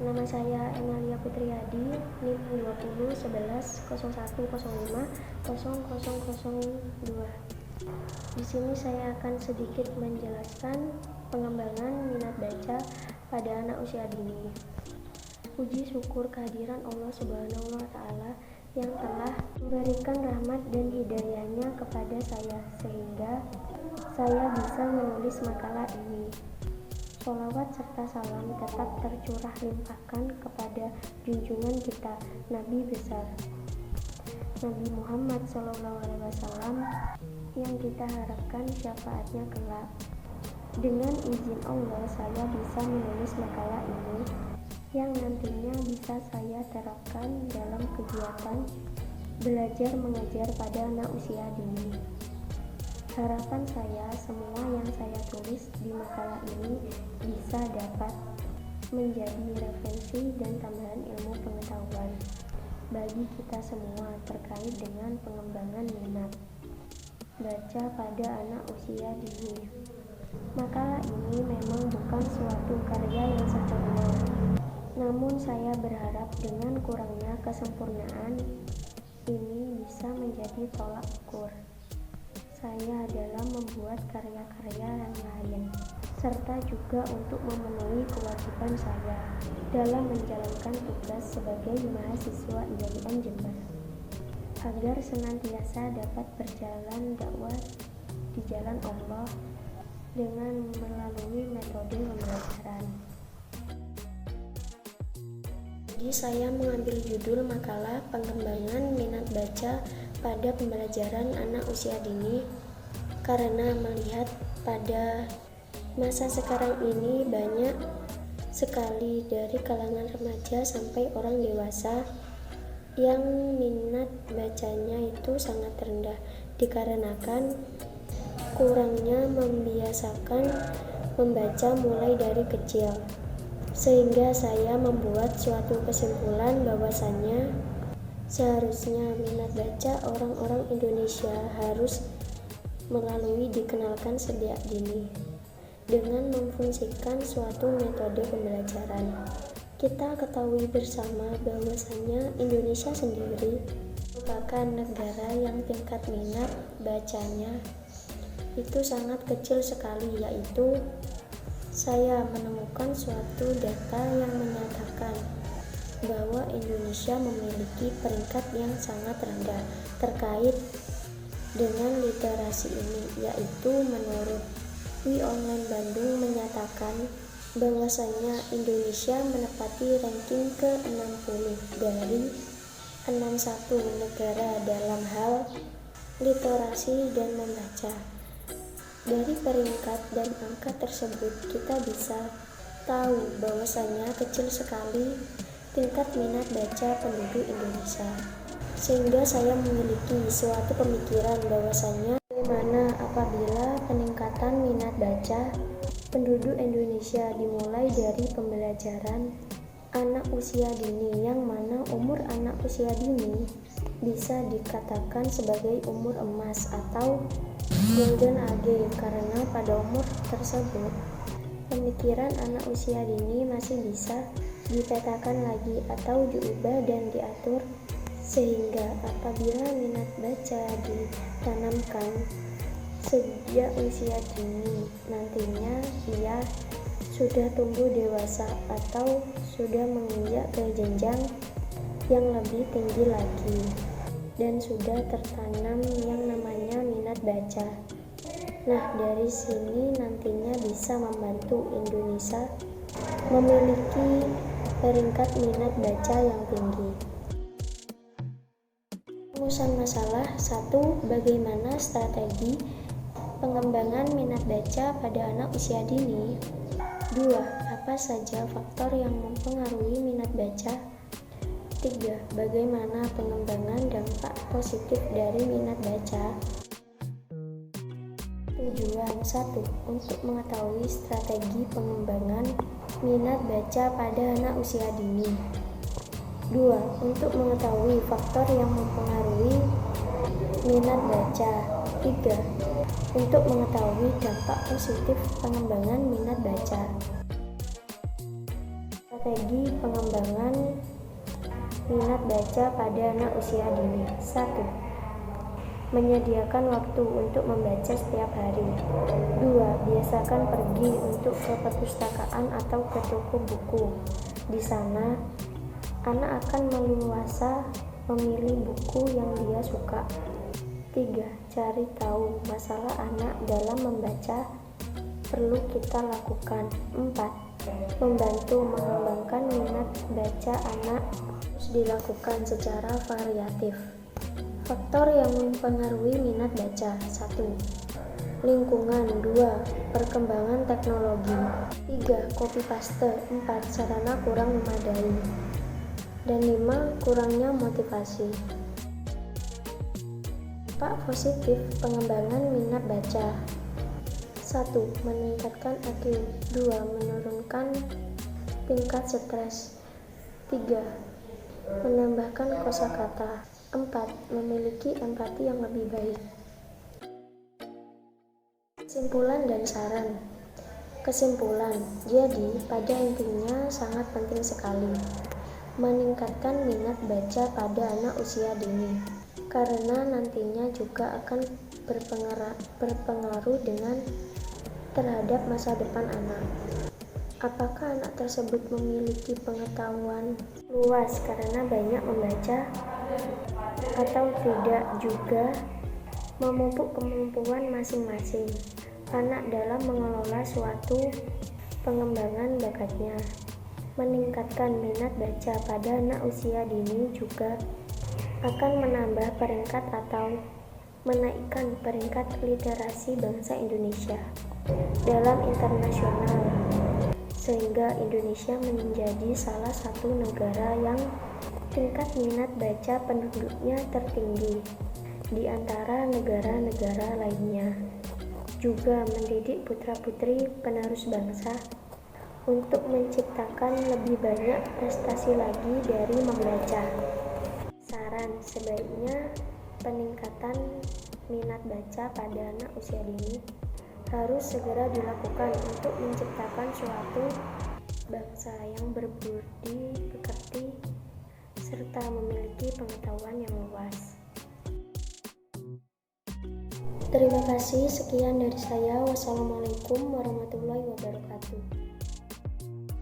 Nama saya Emilia Putriadi, NIM 20 11 01 05 0002. Di sini saya akan sedikit menjelaskan pengembangan minat baca pada anak usia dini. Puji syukur kehadiran Allah Subhanahu wa Ta'ala yang telah memberikan rahmat dan hidayahnya kepada saya sehingga saya bisa menulis makalah ini. Sholawat serta salam tetap tercurah limpahkan kepada junjungan kita, Nabi besar Nabi Muhammad SAW, yang kita harapkan syafaatnya kelak. Dengan izin Allah, saya bisa menulis makalah ini yang nantinya bisa saya terapkan dalam kegiatan belajar mengajar pada anak usia dini. Harapan saya semua yang saya tulis di makalah ini bisa dapat menjadi referensi dan tambahan ilmu pengetahuan bagi kita semua terkait dengan pengembangan minat baca pada anak usia dini. Makalah ini memang bukan suatu karya yang sempurna, namun saya berharap dengan kurangnya kesempurnaan ini bisa menjadi tolak ukur saya dalam membuat karya-karya yang lain, serta juga untuk memenuhi kewajiban saya dalam menjalankan tugas sebagai mahasiswa IAIN Jember, agar senantiasa dapat berjalan dakwah di jalan Allah dengan melalui metode pembelajaran. Jadi saya mengambil judul makalah pengembangan minat baca pada pembelajaran anak usia dini karena melihat pada masa sekarang ini banyak sekali dari kalangan remaja sampai orang dewasa yang minat bacanya itu sangat rendah dikarenakan kurangnya membiasakan membaca mulai dari kecil, sehingga saya membuat suatu kesimpulan bahwasannya seharusnya minat baca orang-orang Indonesia harus melalui dikenalkan sejak dini dengan memfungsikan suatu metode pembelajaran. Kita ketahui bersama bahwasannya Indonesia sendiri merupakan negara yang tingkat minat bacanya itu sangat kecil sekali, yaitu saya menemukan suatu data yang menyatakan bahwa Indonesia memiliki peringkat yang sangat rendah terkait dengan literasi ini, yaitu menurut WIOnline Bandung menyatakan bahwasanya Indonesia menempati ranking ke-60 dari 61 negara dalam hal literasi dan membaca. Dari peringkat dan angka tersebut kita bisa tahu bahwasanya kecil sekali tingkat minat baca penduduk Indonesia, sehingga saya memiliki suatu pemikiran bahwasanya bagaimana apabila peningkatan minat baca penduduk Indonesia dimulai dari pembelajaran anak usia dini, yang mana umur anak usia dini bisa dikatakan sebagai umur emas atau golden age, karena pada umur tersebut pemikiran anak usia dini masih bisa dipetakan lagi atau diubah dan diatur, sehingga apabila minat baca ditanamkan sejak usia dini, nantinya ia sudah tumbuh dewasa atau sudah menginjak ke jenjang yang lebih tinggi lagi dan sudah tertanam yang namanya minat baca. Nah, dari sini nantinya bisa membantu Indonesia memiliki peringkat minat baca yang tinggi. Rumusan masalah 1. Bagaimana strategi pengembangan minat baca pada anak usia dini? 2. Apa saja faktor yang mempengaruhi minat baca? 3. Bagaimana pengembangan dampak positif dari minat baca? Tujuan 1. Untuk mengetahui strategi pengembangan minat baca pada anak usia dini. 2. Untuk mengetahui faktor yang mempengaruhi minat baca. 3. Untuk mengetahui dampak positif pengembangan minat baca. Strategi pengembangan minat baca pada anak usia dini. 1. Menyediakan waktu untuk membaca setiap hari. 2. Biasakan pergi untuk ke perpustakaan atau ke toko buku. Di sana, anak akan leluasa memilih buku yang dia suka. 3. Cari tahu masalah anak dalam membaca perlu kita lakukan. 4. Membantu mengembangkan minat baca anak harus dilakukan secara variatif. Faktor yang mempengaruhi minat baca. 1. Lingkungan. 2. Perkembangan teknologi. 3. Copy paste. 4. Sarana kurang memadai. Dan 5. Kurangnya motivasi. Dampak positif pengembangan minat baca. 1. Meningkatkan IQ. 2. Menurunkan tingkat stres. 3. Menambahkan kosakata. 4. Memiliki empati yang lebih baik. Kesimpulan dan saran. Kesimpulan, jadi pada intinya sangat penting sekali meningkatkan minat baca pada anak usia dini, karena nantinya juga akan berpengaruh dengan terhadap masa depan anak. Apakah anak tersebut memiliki pengetahuan luas karena banyak membaca atau tidak, juga memupuk kemampuan masing-masing anak dalam mengelola suatu pengembangan bakatnya. Meningkatkan minat baca pada anak usia dini juga akan menambah peringkat atau menaikkan peringkat literasi bangsa Indonesia dalam internasional, sehingga Indonesia menjadi salah satu negara yang tingkat minat baca penduduknya tertinggi di antara negara-negara lainnya. Juga mendidik putra-putri penerus bangsa untuk menciptakan lebih banyak prestasi lagi dari membaca. Saran, sebaiknya peningkatan minat baca pada anak usia dini harus segera dilakukan untuk menciptakan suatu bangsa yang berbudi pekerti serta memiliki pengetahuan yang luas. Terima kasih, sekian dari saya. Wassalamualaikum warahmatullahi wabarakatuh.